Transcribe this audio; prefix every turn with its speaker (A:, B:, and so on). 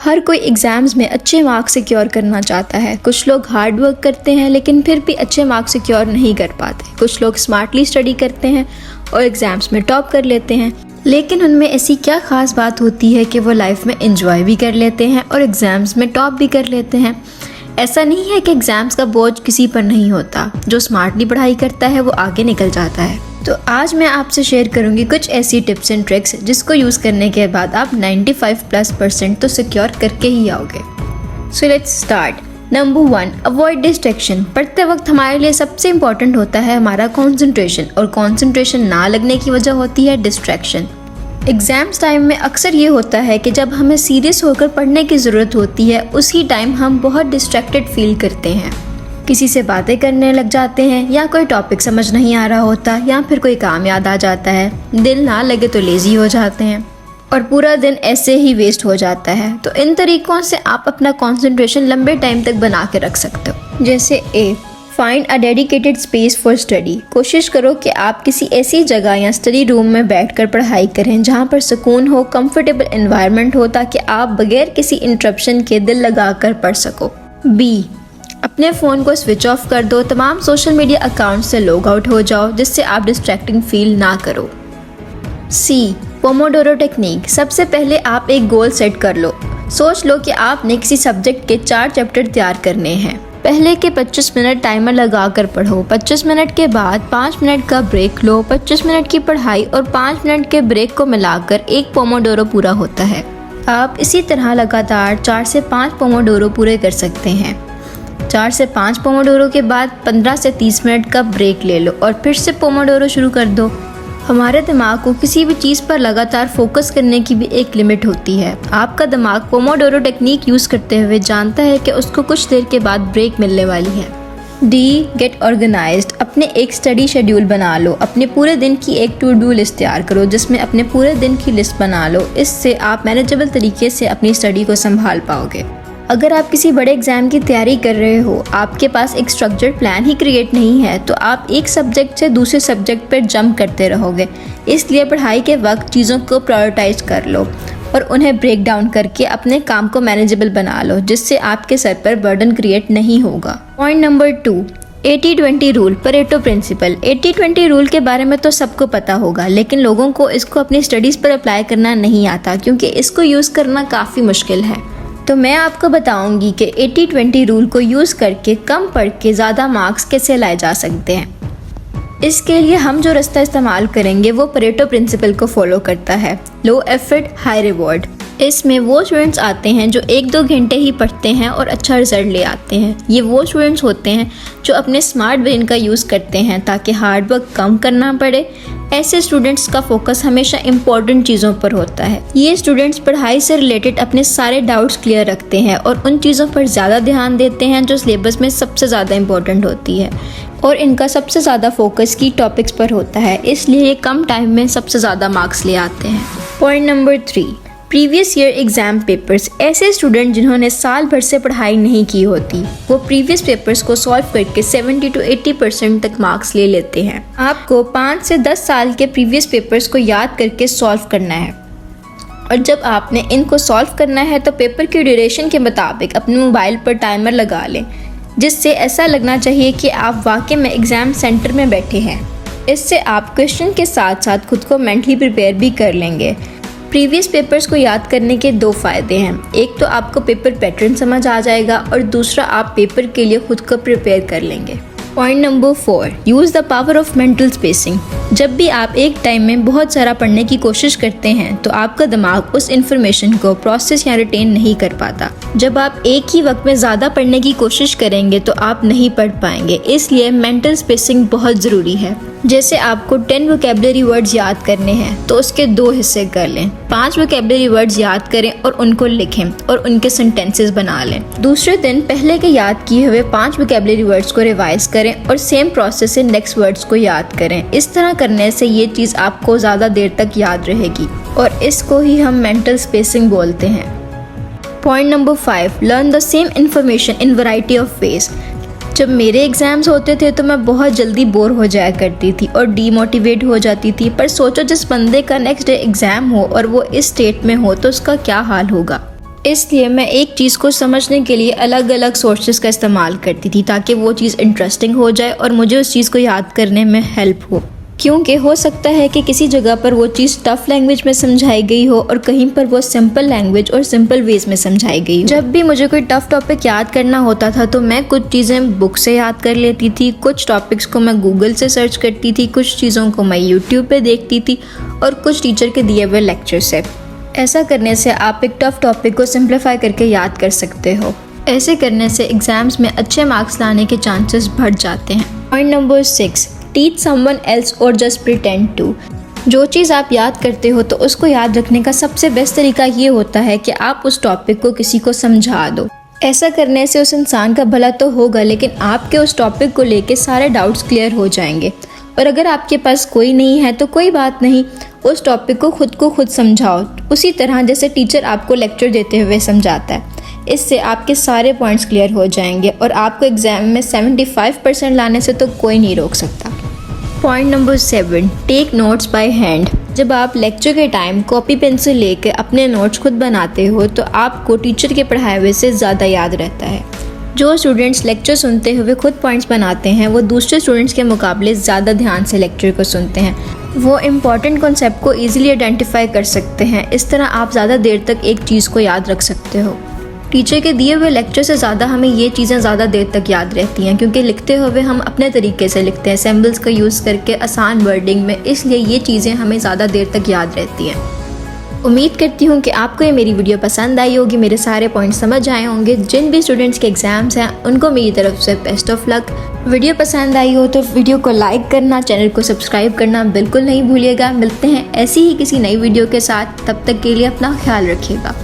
A: हर कोई एग्ज़ाम्स में अच्छे मार्क्स सिक्योर करना चाहता है। कुछ लोग हार्ड वर्क करते हैं लेकिन फिर भी अच्छे मार्क्स सिक्योर नहीं कर पाते। कुछ लोग स्मार्टली स्टडी करते हैं और एग्ज़ाम्स में टॉप कर लेते हैं, लेकिन उनमें ऐसी क्या ख़ास बात होती है कि वो लाइफ में एंजॉय भी कर लेते हैं और एग्ज़ाम्स में टॉप भी कर लेते हैं। ऐसा नहीं है कि एग्ज़ाम्स का बोझ किसी पर नहीं होता। जो स्मार्टली पढ़ाई करता है वो आगे निकल जाता है। तो आज मैं आपसे शेयर करूंगी कुछ ऐसी टिप्स एंड ट्रिक्स जिसको यूज़ करने के बाद आप 95% तो सिक्योर करके ही आओगे। So let's start. Number 1, avoid distraction. पढ़ते वक्त हमारे लिए सबसे इम्पॉर्टेंट होता है हमारा कंसंट्रेशन, और कंसंट्रेशन ना लगने की वजह होती है डिस्ट्रैक्शन। एग्ज़ाम्स टाइम में अक्सर ये होता है कि जब हमें सीरियस होकर पढ़ने की ज़रूरत होती है उसी टाइम हम बहुत डिस्ट्रैक्टेड फील करते हैं। किसी से बातें करने लग जाते हैं, या कोई टॉपिक समझ नहीं आ रहा होता, या फिर कोई काम याद आ जाता है। दिल ना लगे तो लेज़ी हो जाते हैं और पूरा दिन ऐसे ही वेस्ट हो जाता है। तो इन तरीक़ों से आप अपना कंसंट्रेशन लंबे टाइम तक बना के रख सकते हो। जैसे a, find a dedicated space for study. कोशिश करो कि आप किसी ऐसी जगह या स्टडी रूम में बैठकर पढ़ाई करें जहां पर सुकून हो, कंफर्टेबल एनवायरनमेंट हो, ताकि आप बगैर किसी इंटरप्शन के दिल लगाकर पढ़ सको। बी, अपने फ़ोन को स्विच ऑफ कर दो। तमाम सोशल मीडिया अकाउंट से लॉग आउट हो जाओ जिससे आप डिस्ट्रैक्टिंग फील ना करो। सी, पोमोडोरो टेक्निक। सबसे पहले आप एक गोल सेट कर लो। सोच लो कि आपने किसी सब्जेक्ट के 4 चैप्टर तैयार करने हैं। पहले के 25 मिनट टाइमर लगा कर पढ़ो। 25 मिनट के बाद 5 मिनट का ब्रेक लो। 25 मिनट की पढ़ाई और 5 मिनट के ब्रेक को मिलाकर एक पोमोडोरो पूरा होता है। आप इसी तरह लगातार 4 से 5 पोमोडोरो पूरे कर सकते हैं। 4 से 5 पोमोडोरो के बाद 15 से 30 मिनट का ब्रेक ले लो और फिर से पोमोडोरो शुरू कर दो। हमारे दिमाग को किसी भी चीज़ पर लगातार फोकस करने की भी एक लिमिट होती है। आपका दिमाग पोमोडोरो टेक्निक यूज़ करते हुए जानता है कि उसको कुछ देर के बाद ब्रेक मिलने वाली है। D, get organised. अपने एक स्टडी शेड्यूल बना लो। अपने पूरे दिन की एक टू डू लिस्ट तैयार करो जिसमें अपने पूरे दिन की लिस्ट बना लो। इससे आप मैनेजेबल तरीके से अपनी स्टडी को संभाल पाओगे। अगर आप किसी बड़े एग्ज़ाम की तैयारी कर रहे हो, आपके पास एक स्ट्रक्चर्ड प्लान ही क्रिएट नहीं है, तो आप एक सब्जेक्ट से दूसरे सब्जेक्ट पर जंप करते रहोगे। इसलिए पढ़ाई के वक्त चीज़ों को प्रायोरिटाइज कर लो और उन्हें ब्रेक डाउन करके अपने काम को मैनेजेबल बना लो, जिससे आपके सर पर बर्डन क्रिएट नहीं होगा। Point number 2, 80-20 rule, Pareto principle. 80-20 rule के बारे में तो सबको पता होगा, लेकिन लोगों को इसको अपनी स्टडीज़ पर अप्लाई करना नहीं आता क्योंकि इसको यूज़ करना काफ़ी मुश्किल है। तो मैं आपको बताऊंगी कि 80-20 रूल को यूज़ करके कम पढ़ के ज़्यादा मार्क्स कैसे लाए जा सकते हैं। इसके लिए हम जो रास्ता इस्तेमाल करेंगे वो परेटो प्रिंसिपल को फॉलो करता है। Low effort high reward. इसमें वो स्टूडेंट्स आते हैं जो 1-2 घंटे ही पढ़ते हैं और अच्छा रिजल्ट ले आते हैं। ये वो स्टूडेंट्स होते हैं जो अपने स्मार्ट ब्रेन का यूज़ करते हैं ताकि हार्ड वर्क कम करना पड़े। ऐसे स्टूडेंट्स का फोकस हमेशा इम्पोर्टेंट चीज़ों पर होता है। ये स्टूडेंट्स पढ़ाई से रिलेटेड अपने सारे डाउट्स क्लियर रखते हैं और उन चीज़ों पर ज़्यादा ध्यान देते हैं जो सिलेबस में सबसे ज़्यादा इम्पोर्टेंट होती है, और इनका सबसे ज़्यादा फोकस की टॉपिक्स पर होता है। इसलिए ये कम टाइम में सबसे ज़्यादा मार्क्स ले आते हैं। Point number 3, previous year exam papers. ऐसे स्टूडेंट जिन्होंने साल भर से पढ़ाई नहीं की होती, वो प्रीवियस पेपर्स को सॉल्व करके 70 to 80% तक मार्क्स ले लेते हैं। आपको 5 से 10 साल के प्रीवियस पेपर्स को याद करके सॉल्व करना है, और जब आपने इनको सॉल्व करना है तो पेपर की ड्यूरेशन के मुताबिक अपने मोबाइल पर टाइमर लगा लें, जिससे ऐसा लगना चाहिए कि आप वाकई में एग्ज़ाम सेंटर में बैठे हैं। इससे आप क्वेश्चन के साथ साथ खुद को मेंटली प्रिपेयर भी कर लेंगे। प्रीवियस पेपर्स को याद करने के 2 फ़ायदे हैं। एक तो आपको पेपर पैटर्न समझ आ जाएगा और दूसरा आप पेपर के लिए खुद को प्रिपेयर कर लेंगे। Point number 4, use the power of mental spacing. जब भी आप एक टाइम में बहुत सारा पढ़ने की कोशिश करते हैं तो आपका दिमाग उस इंफॉर्मेशन को प्रोसेस या रिटेन नहीं कर पाता। जब आप एक ही वक्त में ज़्यादा पढ़ने की कोशिश करेंगे तो आप नहीं पढ़ पाएंगे। इसलिए मेंटल स्पेसिंग बहुत ज़रूरी है। जैसे आपको 10 वोकैबुलरी वर्ड्स याद करने हैं तो उसके 2 हिस्से कर लें। 5 वोकैबुलरी वर्ड्स याद करें और उनको लिखें और उनके सेंटेंसेस बना लें। दूसरे दिन पहले के याद किए हुए 5 वोकैबुलरी वर्ड्स को रिवाइज करें और सेम प्रोसेस से नेक्स्ट वर्ड्स को याद करें। इस तरह करने से ये चीज़ आपको ज़्यादा देर तक याद रहेगी, और इसको ही हम मेंटल स्पेसिंग बोलते हैं। Point number 5, learn the same information in variety of ways. जब मेरे एग्ज़ाम्स होते थे तो मैं बहुत जल्दी बोर हो जाया करती थी और डीमोटिवेट हो जाती थी। पर सोचो जिस बंदे का नेक्स्ट डे एग्ज़ाम हो और वो इस स्टेट में हो तो उसका क्या हाल होगा। इसलिए मैं एक चीज़ को समझने के लिए अलग अलग सोर्सेज का इस्तेमाल करती थी ताकि वो चीज़ इंटरेस्टिंग हो जाए और मुझे उस चीज़ को याद करने में हेल्प हो। क्योंकि हो सकता है कि किसी जगह पर वो चीज़ टफ लैंग्वेज में समझाई गई हो और कहीं पर वो सिंपल लैंग्वेज और सिंपल वेज में समझाई गई हो। जब भी मुझे कोई टफ टॉपिक याद करना होता था तो मैं कुछ चीज़ें बुक से याद कर लेती थी, कुछ टॉपिक्स को मैं गूगल से सर्च करती थी, कुछ चीज़ों को मैं यूट्यूब पे देखती थी और कुछ टीचर के दिए हुए लेक्चर से। ऐसा करने से आप एक टफ टॉपिक को सिंप्लीफाई करके याद कर सकते हो। ऐसे करने से एग्जाम्स में अच्छे मार्क्स लाने के चांसेस बढ़ जाते हैं। Point number 6, teach someone else और जस्ट प्रिटेंड टू। जो चीज़ आप याद करते हो तो उसको याद रखने का सबसे बेस्ट तरीका ये होता है कि आप उस टॉपिक को किसी को समझा दो। ऐसा करने से उस इंसान का भला तो होगा लेकिन आपके उस टॉपिक को लेके सारे डाउट्स क्लियर हो जाएंगे। और अगर आपके पास कोई नहीं है तो कोई बात नहीं, उस टॉपिक को खुद समझाओ, उसी तरह जैसे टीचर आपको लेक्चर देते हुए समझाता है। इससे आपके सारे पॉइंट्स क्लियर हो जाएंगे और आपको एग्जाम में 75% लाने से तो कोई नहीं रोक सकता। Point number 7, take notes by hand. जब आप लेक्चर के टाइम कॉपी पेंसिल लेकर अपने नोट्स खुद बनाते हो तो आपको टीचर के पढ़ाए हुए से ज़्यादा याद रहता है। जो स्टूडेंट्स लेक्चर सुनते हुए खुद पॉइंट्स बनाते हैं वो दूसरे स्टूडेंट्स के मुकाबले ज़्यादा ध्यान से लेक्चर को सुनते हैं। वो इम्पॉर्टेंट कॉन्सेप्ट को ईजिली आइडेंटिफाई कर सकते हैं। इस तरह आप ज़्यादा देर तक एक चीज़ को याद रख सकते हो। टीचर के दिए हुए लेक्चर से ज़्यादा हमें ये चीज़ें ज़्यादा देर तक याद रहती हैं क्योंकि लिखते हुए हम अपने तरीके से लिखते हैं, सिंबल्स का यूज़ करके आसान वर्डिंग में, इसलिए ये चीज़ें हमें ज़्यादा देर तक याद रहती हैं। उम्मीद करती हूँ कि आपको ये मेरी वीडियो पसंद आई होगी, मेरे सारे पॉइंट समझ आए होंगे। जिन भी स्टूडेंट्स के एग्जाम्स हैं उनको मेरी तरफ से बेस्ट ऑफ लक। वीडियो पसंद आई हो तो वीडियो को लाइक करना, चैनल को सब्सक्राइब करना बिल्कुल नहीं भूलिएगा। मिलते हैं ऐसी ही किसी नई वीडियो के साथ, तब तक के लिए अपना ख्याल रखिएगा।